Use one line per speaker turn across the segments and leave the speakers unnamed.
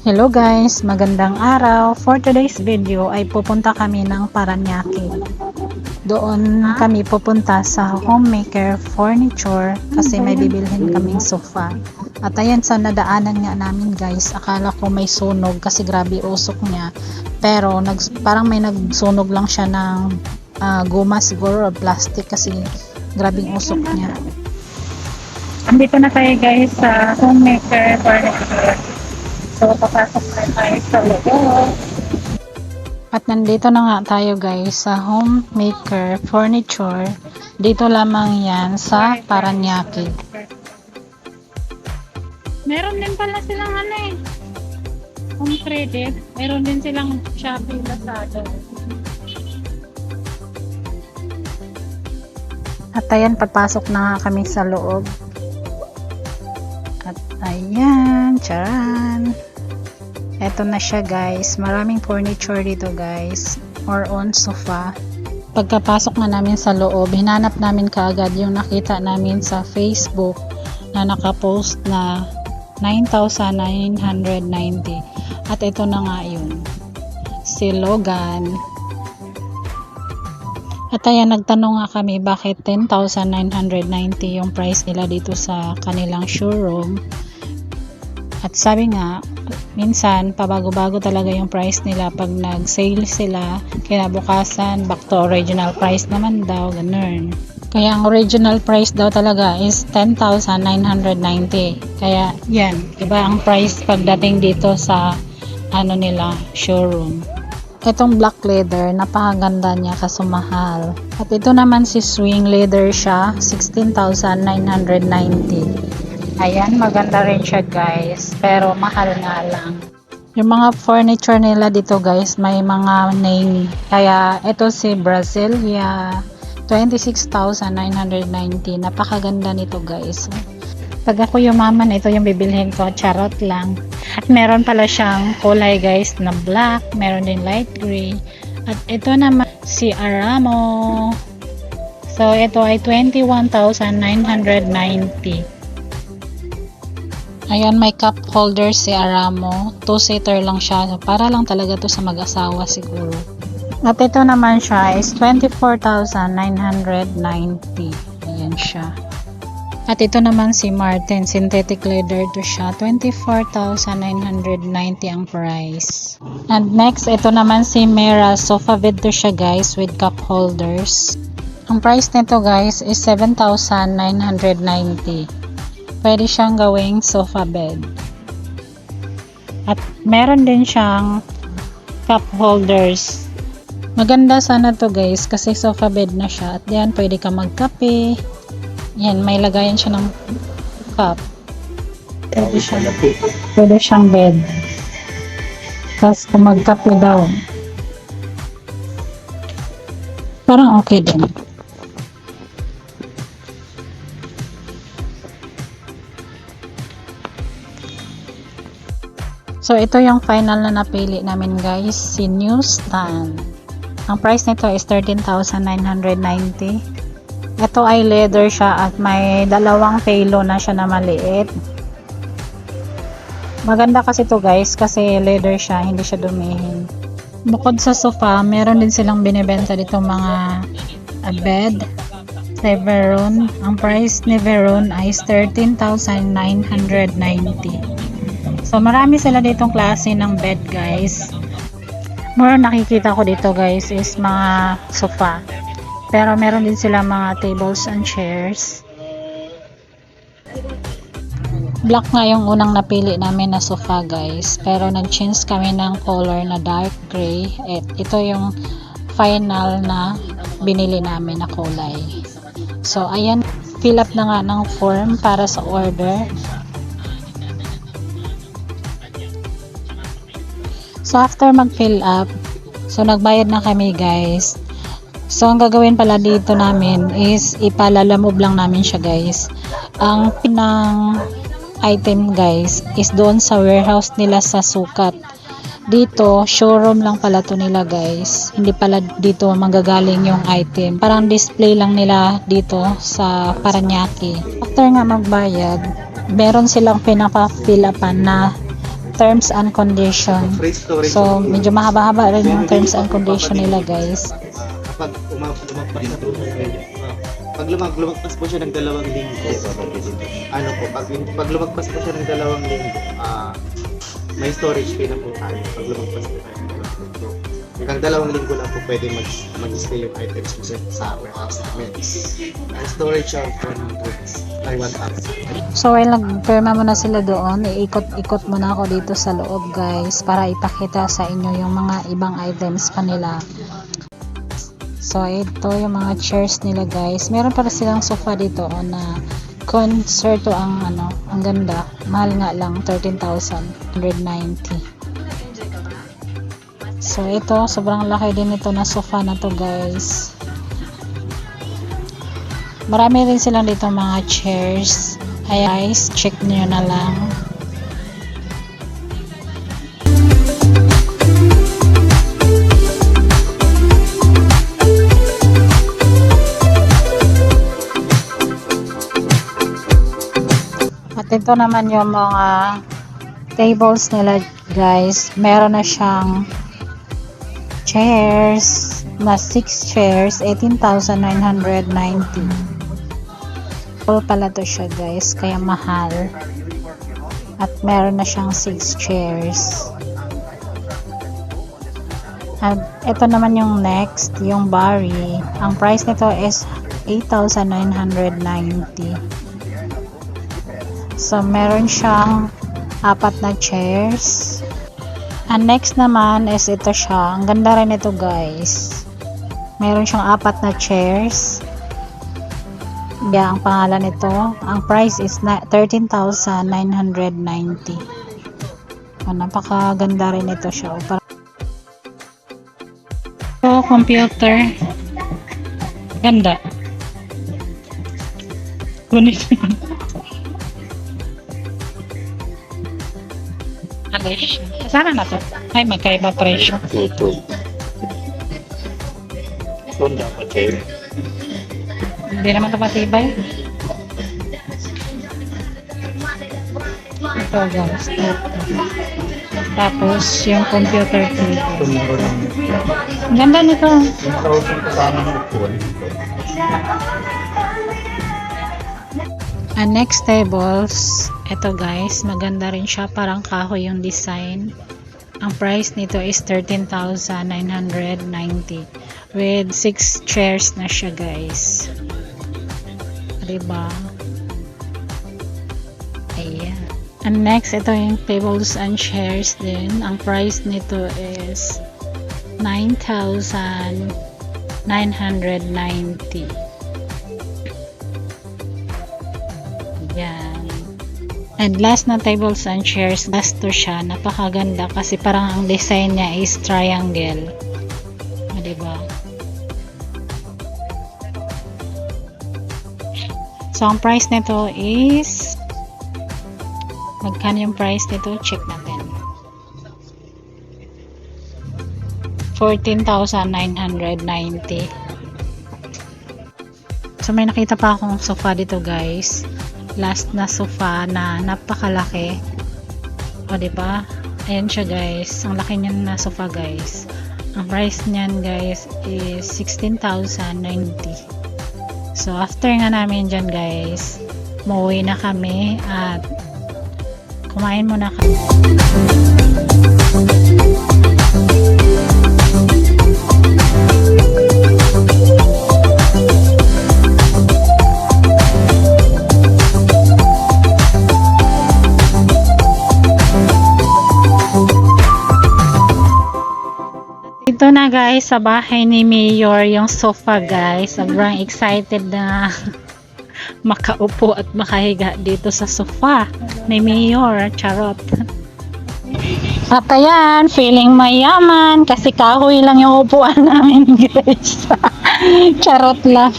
Hello guys, magandang araw. For today's video ay pupunta kami ng Parañaque. Doon kami pupunta sa Homemaker Furniture kasi may bibilhin kaming sofa. At ayan sa nadaanan nga namin guys, akala ko may sunog kasi grabe usok niya. Pero parang may nagsunog lang siya ng guma siguro o plastic kasi grabing usok niya. Andito na tayo guys sa Homemaker Furniture. So, papasok na tayo sa loob. At nandito na nga tayo guys sa Homemaker Furniture. Dito lamang yan sa Parañaque. Meron din pala silang home credit. Meron din silang Shopee, Lazada. At ayan, papasok na nga kami sa loob. At ayan, charan. Eto na siya guys, maraming furniture dito guys, or on sofa. Pagkapasok na namin sa loob, hinanap namin kaagad yung nakita namin sa Facebook na nakapost na 9,990. At ito na nga yun, si Logan. At ayan, nagtanong nga kami bakit 10,990 yung price nila dito sa kanilang showroom. At sabi nga, minsan pabago-bago talaga yung price nila pag nag-sale sila, kinabukasan back to original price naman daw, ganun. Kaya ang original price daw talaga is 10,990. Kaya yan, iba ang price pagdating dito sa nila showroom. Itong black leather, napakaganda niya kaso mahal. At ito naman si swing leather siya, 16,990. Ayan, maganda rin siya guys, pero mahal nga lang. Yung mga furniture nila dito guys, may mga name. Kaya ito si Brasilia, 26,990. Napakaganda nito guys. Pag ako yumaman, ito yung bibilhin ko, charot lang. At meron pala siyang kulay guys na black, meron din light gray. At ito naman si Aramo. So ito ay 21,990. Ayan, may cup holder si Aramo. 2-seater lang siya. So, para lang talaga to sa mag-asawa siguro. At ito naman siya is 24,990. Ayan siya. At ito naman si Martin. Synthetic leather to siya. 24,990 ang price. And next, ito naman si Mera. Sofa bed to siya guys with cup holders. Ang price nito guys is 7,990. Pwede siyang gawing sofa bed. At meron din siyang cup holders. Maganda sana to guys kasi sofa bed na siya. At yan, pwede ka magkape. Yan, may lagayan siya ng cup. Pwede siyang bed. Tapos kung magkape daw, parang okay din. So, ito yung final na napili namin guys, si Newstand. Ang price nito is 13,990. Ito ay leather siya at may dalawang palo na siya na maliit. Maganda kasi to guys kasi leather siya, hindi siya dumihin. Bukod sa sofa, meron din silang binibenta dito mga bed. Sa Veron, ang price ni Veron ay 13,990. So, marami sila ditong klase ng bed guys. More nakikita ko dito guys is mga sofa. Pero meron din sila mga tables and chairs. Black nga yung unang napili namin na sofa guys. Pero nag-change kami ng color na dark gray. At ito yung final na binili namin na kulay. So, ayan. Fill up na nga ng form para sa order. So, after mag-fill up, so nagbayad na kami guys. So, ang gagawin pala dito namin is ipalalamove lang namin siya guys. Ang pinang item guys is doon sa warehouse nila sa Sukat. Dito, showroom lang pala to nila guys. Hindi pala dito manggagaling yung item. Parang display lang nila dito sa Parañaque. After nga magbayad, meron silang pinapa-fill upan na terms and condition.
Free storage.
So, medyo mahaba-haba rin yung terms and condition nila, guys.
Kapag lumagpas na po pag lumagpas po siya ng 2 linggo, ano po, pag lumagpas po siya ng 2 linggo, may storage fee na po tayo pag lumagpas po tayo ng 2 linggo. Hanggang 2 linggo lang po pwede mag-stay yung items po sa warehouse namin. Ang storage of 1 goods ay 1,000.
So, while nagpirma muna sila doon, iikot-ikot muna ako dito sa loob, guys, para ipakita sa inyo yung mga ibang items pa nila. So, ito yung mga chairs nila, guys. Meron para silang sofa dito na concerto ang ganda. Mahal nga lang, 13,190. So, ito, sobrang laki din ito na sofa na to, guys. Marami rin silang dito mga chairs. Ay, guys, check nyo na lang. At ito naman yung mga tables nila, guys. Meron na siyang chairs na 6 chairs, 18,990. Full pala to siya, guys, kaya mahal. At meron na siyang 6 chairs. At ito naman yung next, yung Barry. Ang price nito is 8,990. So, meron siyang 4 na chairs. And next naman is ito siya. Ang ganda rin ito, guys. Meron siyang 4 na chairs. Yeah, ang pangalan nito. Ang price is 13,990. Napakaganda rin ito siya. So, computer. Ganda. Gunit. Sana na to. Ay, magkaiba presyo.
Ito dapat kayo.
Hindi naman ito matibay. Ito, guys. Tapos, yung computer table. Ang ganda nito. And next tables, ito, guys, maganda rin siya, parang kahoy yung design. Ang price nito is 13,990 with 6 chairs na siya, guys. Diba? Ayan. And next, ito yung tables and chairs din. Ang price nito is 9,990. Yan. And last na tables and chairs, last to siya. Napakaganda kasi parang ang design niya is triangle. Diba? So, ang price nito is magkano yung price nito? Check natin. 14,990. So, may nakita pa akong sofa dito, guys. Last na sofa na napakalaki. O, diba? Ayan siya, guys. Ang laki niyan na sofa, guys. Ang price niyan, guys, is 16,090. So, after nga namin dyan, guys, umuwi na kami at kumain muna kami. Ito na, guys, sa bahay ni Mayor yung sofa, guys. Sobrang excited na makaupo at makahiga dito sa sofa ni Mayor. Charot. At ayan, feeling mayaman kasi kahoy lang yung upuan namin, guys. Charot lang.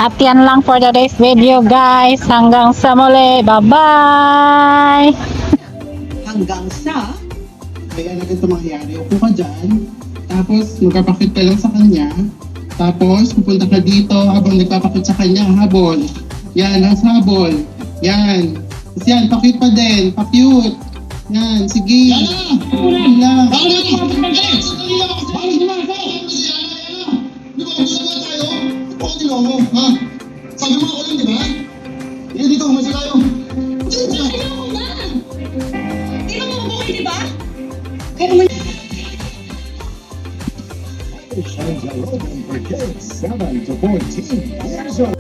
At yan lang for today's video, guys. Hanggang sa muli. Bye-bye!
Hanggang sa kaya na ganito mangyayari. Upo ka dyan, tapos magpapakit ka lang sa kanya, tapos pupunta ka dito habang nagpapakit sa kanya, habol. Yan, habol. Yan. Tapos yan, pakit pa din, pa-cute. Yan, sige. Yan lang.
Sabi mo ako lang, di ba? Hindi dito, umalis tayo.
Ayaw na! Di ba mabuhay, di ba?
Shines are open for kids 7 to 14 years old.